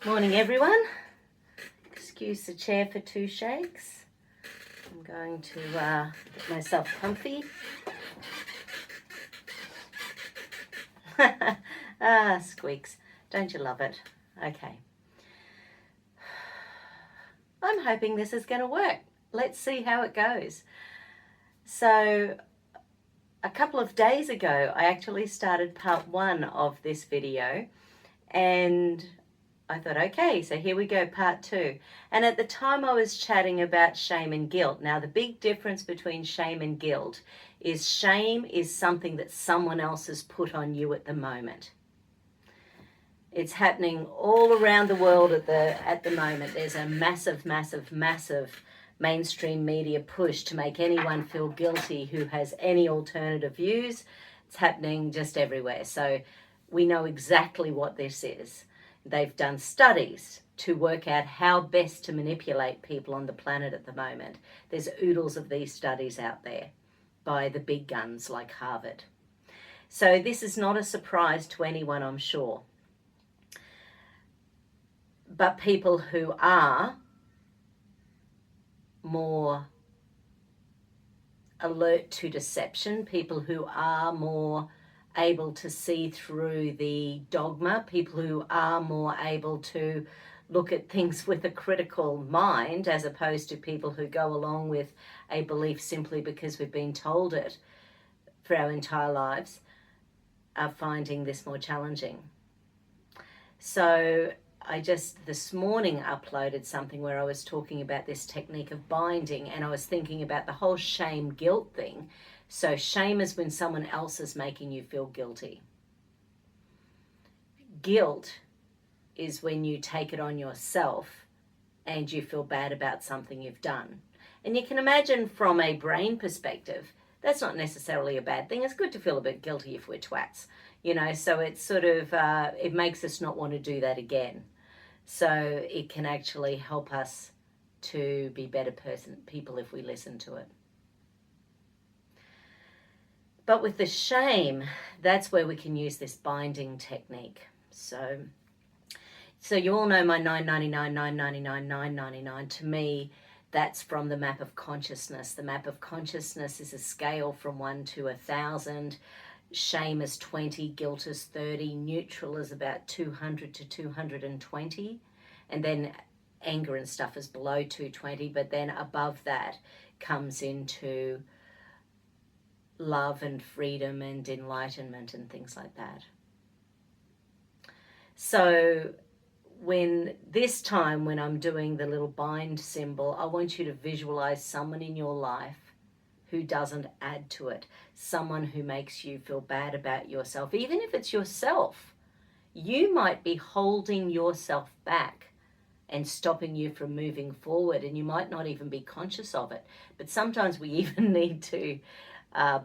Morning everyone. Excuse the chair for 2 shakes. I'm going to get myself comfy. Squeaks. Don't you love it? Okay. I'm hoping this is going to work. Let's see how it goes. So a couple of days ago, I actually started part 1 of this video, and I thought, okay, so here we go, part 2. And at the time I was chatting about shame and guilt. Now, the big difference between shame and guilt is shame is something that someone else has put on you at the moment. It's happening all around the world at the moment. There's a massive mainstream media push to make anyone feel guilty who has any alternative views. It's happening just everywhere. So we know exactly what this is. They've done studies to work out how best to manipulate people on the planet at the moment. There's oodles of these studies out there by the big guns like Harvard. So this is not a surprise to anyone, I'm sure. But people who are more alert to deception, people who are more able to see through the dogma, people who are more able to look at things with a critical mind, as opposed to people who go along with a belief simply because we've been told it for our entire lives, are finding this more challenging. So I just this morning uploaded something where I was talking about this technique of binding, and I was thinking about the whole shame guilt thing. So shame is when someone else is making you feel guilty. Guilt is when you take it on yourself and you feel bad about something you've done. And you can imagine from a brain perspective, that's not necessarily a bad thing. It's good to feel a bit guilty if we're twats, you know, so it's sort of, it makes us not want to do that again. So it can actually help us to be better people if we listen to it. But with the shame, that's where we can use this binding technique. So you all know my 999, 999, 999. To me, that's from the map of consciousness. The map of consciousness is a scale from 1 to 1,000. Shame is 20, guilt is 30, neutral is about 200 to 220, and then anger and stuff is below 220, but then above that comes into love and freedom and enlightenment and things like that. So when I'm doing the little bind symbol, I want you to visualize someone in your life who doesn't add to it, someone who makes you feel bad about yourself. Even if it's yourself, you might be holding yourself back and stopping you from moving forward, and you might not even be conscious of it. But sometimes we even need to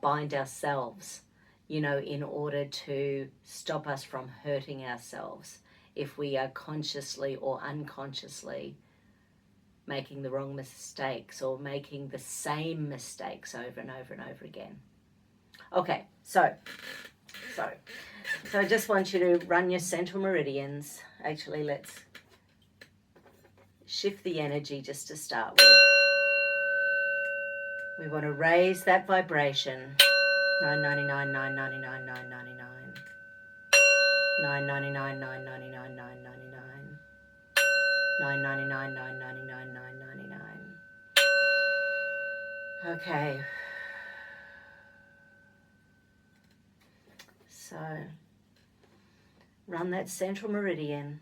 bind ourselves, you know, in order to stop us from hurting ourselves if we are consciously or unconsciously making the wrong mistakes or making the same mistakes over and over and over again. Okay, so I just want you to run your central meridians. Actually, let's shift the energy just to start with. We want to raise that vibration. 999, 999, 999. 999, 999, 999. 999, 999, 999. Okay. So run that central meridian.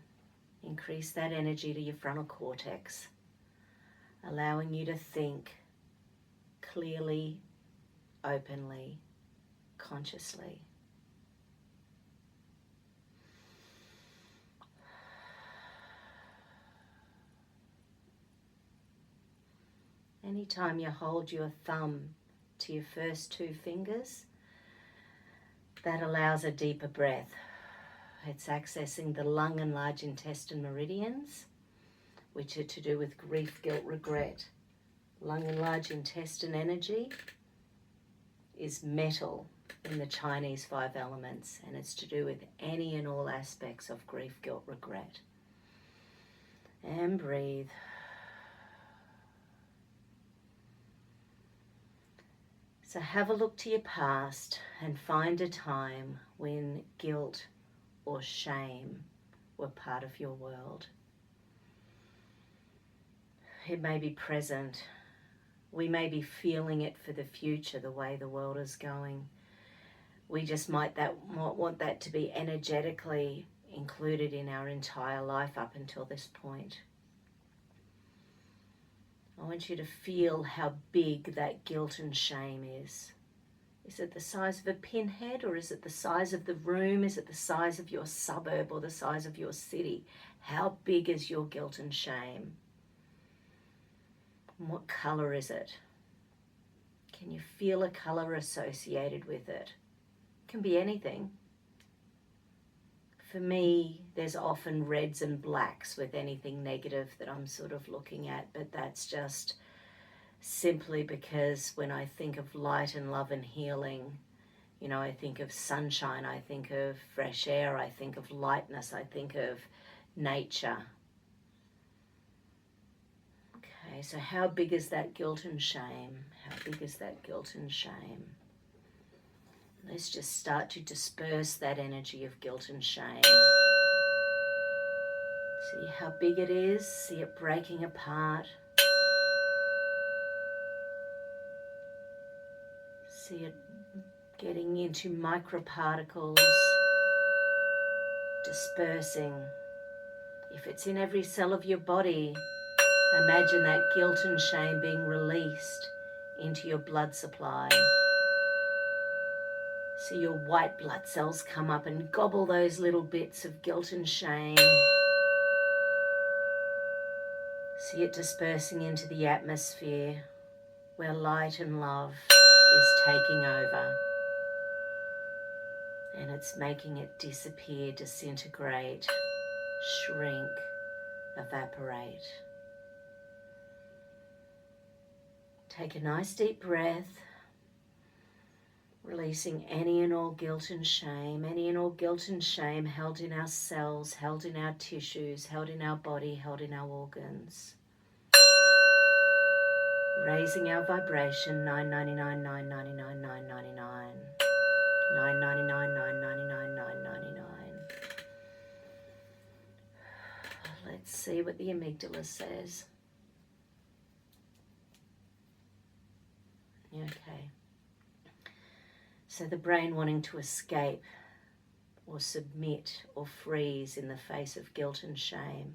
Increase that energy to your frontal cortex, allowing you to think clearly, openly, consciously. Anytime you hold your thumb to your first 2 fingers, that allows a deeper breath. It's accessing the lung and large intestine meridians, which are to do with grief, guilt, regret. Lung and large intestine energy is metal in the Chinese 5 elements, and it's to do with any and all aspects of grief, guilt, regret. And breathe. So have a look to your past and find a time when guilt or shame were part of your world. It may be present. We may be feeling it for the future, the way the world is going. We just might want that to be energetically included in our entire life up until this point. I want you to feel how big that guilt and shame is. Is it the size of a pinhead, or is it the size of the room? Is it the size of your suburb or the size of your city? How big is your guilt and shame? And what color is it? Can you feel a color associated with it? It can be anything. For me, there's often reds and blacks with anything negative that I'm sort of looking at, but that's just simply because when I think of light and love and healing, you know, I think of sunshine, I think of fresh air, I think of lightness, I think of nature. Okay, so how big is that guilt and shame? How big is that guilt and shame? Let's just start to disperse that energy of guilt and shame. See how big it is, see it breaking apart. See it getting into microparticles, dispersing. If it's in every cell of your body, imagine that guilt and shame being released into your blood supply. So your white blood cells come up and gobble those little bits of guilt and shame. See it dispersing into the atmosphere where light and love is taking over. And it's making it disappear, disintegrate, shrink, evaporate. Take a nice deep breath, releasing any and all guilt and shame, any and all guilt and shame held in our cells, held in our tissues, held in our body, held in our organs. Raising our vibration, 999, 999, 999. 999, 999, 999. Let's see what the amygdala says. Okay. So the brain wanting to escape or submit or freeze in the face of guilt and shame.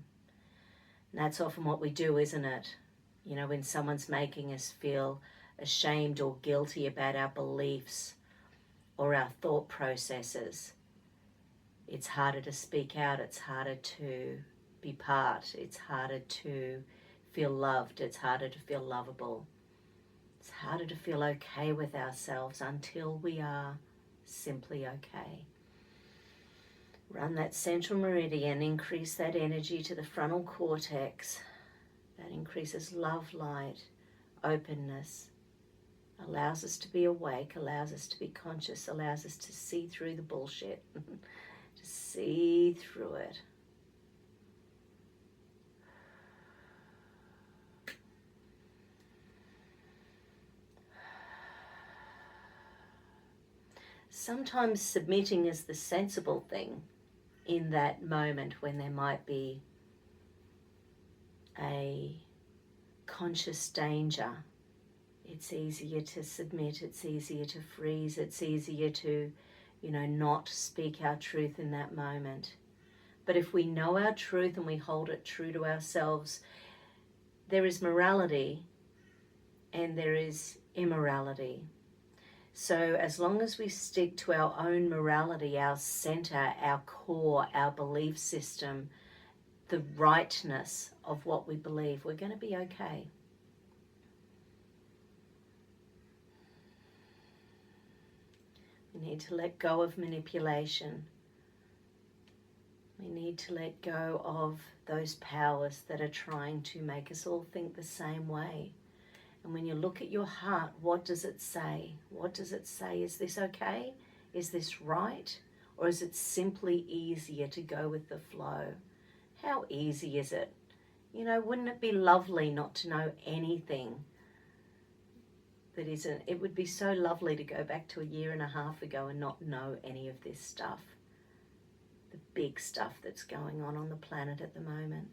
And that's often what we do, isn't it? You know, when someone's making us feel ashamed or guilty about our beliefs or our thought processes, it's harder to speak out, it's harder to be part, it's harder to feel loved, it's harder to feel lovable. It's harder to feel okay with ourselves until we are simply okay. Run that central meridian, increase that energy to the frontal cortex. That increases love, light, openness, allows us to be awake, allows us to be conscious, allows us to see through the bullshit, to see through it. Sometimes submitting is the sensible thing in that moment when there might be a conscious danger. It's easier to submit, it's easier to freeze, it's easier to, not speak our truth in that moment. But if we know our truth and we hold it true to ourselves, there is morality and there is immorality. So as long as we stick to our own morality, our center, our core, our belief system, the rightness of what we believe, we're going to be okay. We need to let go of manipulation. We need to let go of those powers that are trying to make us all think the same way. And when you look at your heart, what does it say? What does it say? Is this okay? Is this right? Or is it simply easier to go with the flow? How easy is it You know, wouldn't it be lovely not to know anything that isn't? It would be so lovely to go back to a year and a half ago and not know any of this stuff. The big stuff that's going on the planet at the moment.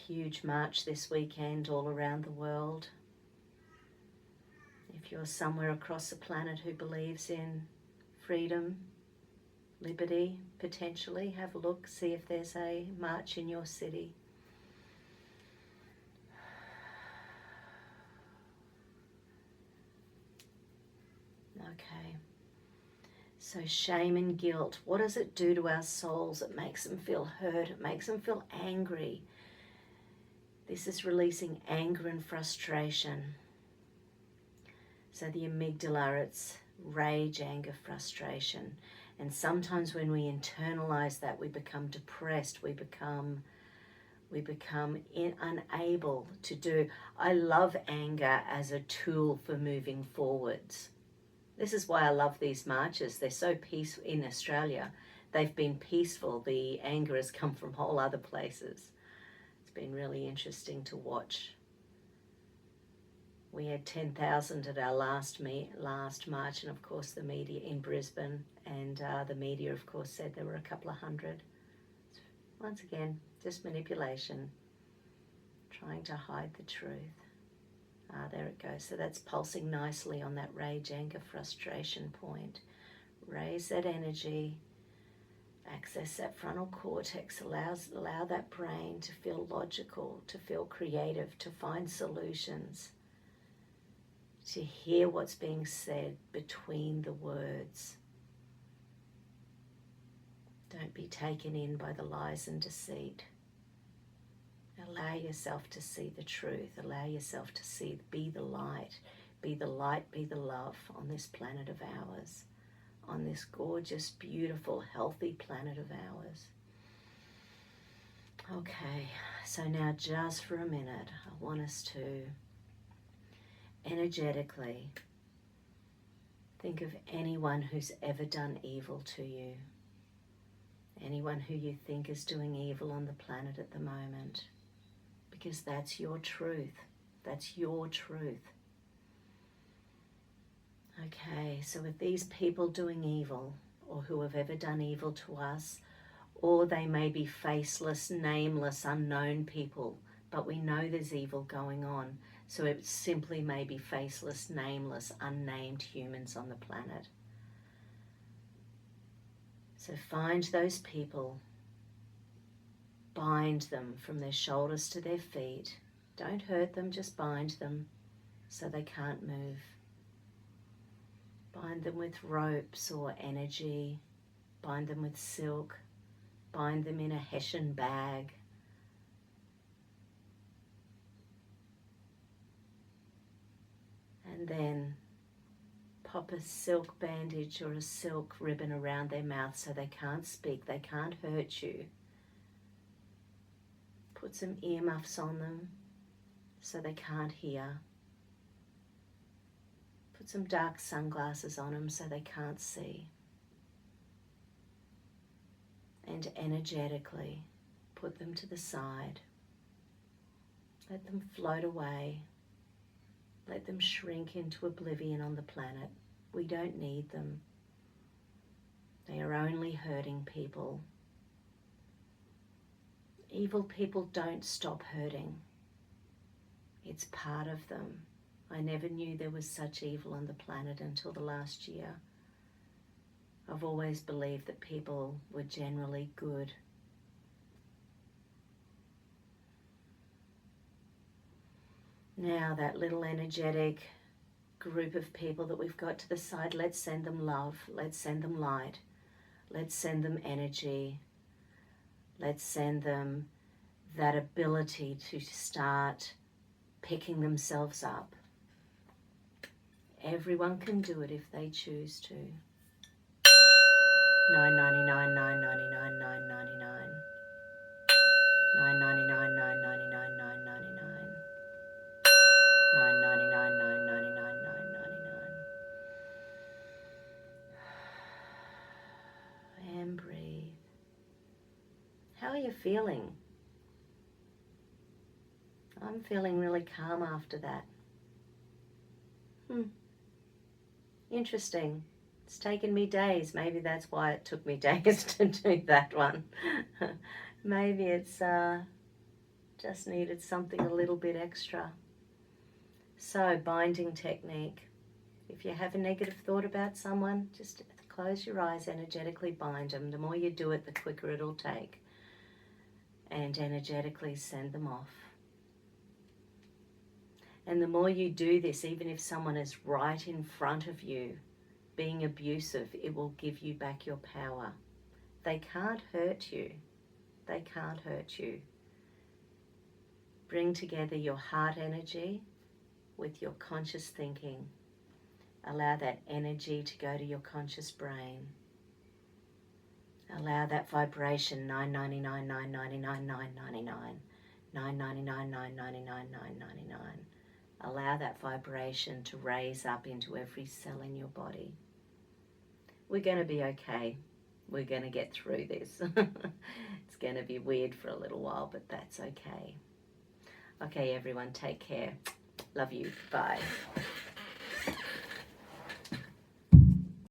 Huge march this weekend all around the world. If you're somewhere across the planet who believes in freedom, liberty, potentially, have a look, see if there's a march in your city. Okay. So shame and guilt, what does it do to our souls? It makes them feel hurt, it makes them feel angry. This is releasing anger and frustration. So the amygdala, it's rage, anger, frustration. And sometimes when we internalize that, we become depressed, we become unable to do. I love anger as a tool for moving forwards. This is why I love these marches. They're so peaceful in Australia. They've been peaceful. The anger has come from whole other places. It's been really interesting to watch. We had 10,000 at our last march, and of course the media in Brisbane, and the media of course said there were a couple of hundred. Once again, just manipulation, trying to hide the truth. There it goes. So that's pulsing nicely on that rage, anger, frustration point. Raise that energy, access that frontal cortex, allow that brain to feel logical, to feel creative, to find solutions, to hear what's being said between the words. Don't be taken in by the lies and deceit. Allow yourself to see the truth. Allow yourself to see, be the light. Be the light, be the love on this planet of ours. On this gorgeous, beautiful, healthy planet of ours. Okay, so now just for a minute, I want us to energetically think of anyone who's ever done evil to you. Anyone who you think is doing evil on the planet at the moment. Because that's your truth. That's your truth. Okay, so with these people doing evil, or who have ever done evil to us, or they may be faceless, nameless, unknown people, but we know there's evil going on. So it simply may be faceless, nameless, unnamed humans on the planet. So find those people, bind them from their shoulders to their feet. Don't hurt them, just bind them so they can't move. Bind them with ropes or energy, bind them with silk, bind them in a hessian bag. And then pop a silk bandage or a silk ribbon around their mouth so they can't speak, they can't hurt you. Put some earmuffs on them so they can't hear. Put some dark sunglasses on them so they can't see. And energetically put them to the side. Let them float away. Let them shrink into oblivion on the planet. We don't need them. They are only hurting people. Evil people don't stop hurting. It's part of them. I never knew there was such evil on the planet until the last year. I've always believed that people were generally good. Now that little energetic group of people that we've got to the side, let's send them love, let's send them light, let's send them energy, let's send them that ability to start picking themselves up. Everyone can do it if they choose to. 999, 999, 999. 999, 999, 999. 999, 999, 999. And breathe. How you feeling? I'm feeling really calm after that. Interesting. It's taken me days. Maybe that's why it took me days to do that one. Maybe it's just needed something a little bit extra. So, binding technique. If you have a negative thought about someone, just close your eyes, energetically bind them. The more you do it, the quicker it'll take. And energetically send them off. And the more you do this, even if someone is right in front of you being abusive, it will give you back your power. They can't hurt you. They can't hurt you. Bring together your heart energy with your conscious thinking. Allow that energy to go to your conscious brain. Allow that vibration, 999, 999, 999, 999, 999, 999. Allow that vibration to raise up into every cell in your body. We're going to be okay. We're going to get through this. It's going to be weird for a little while, but that's okay. Okay, everyone, take care. Love you. Bye.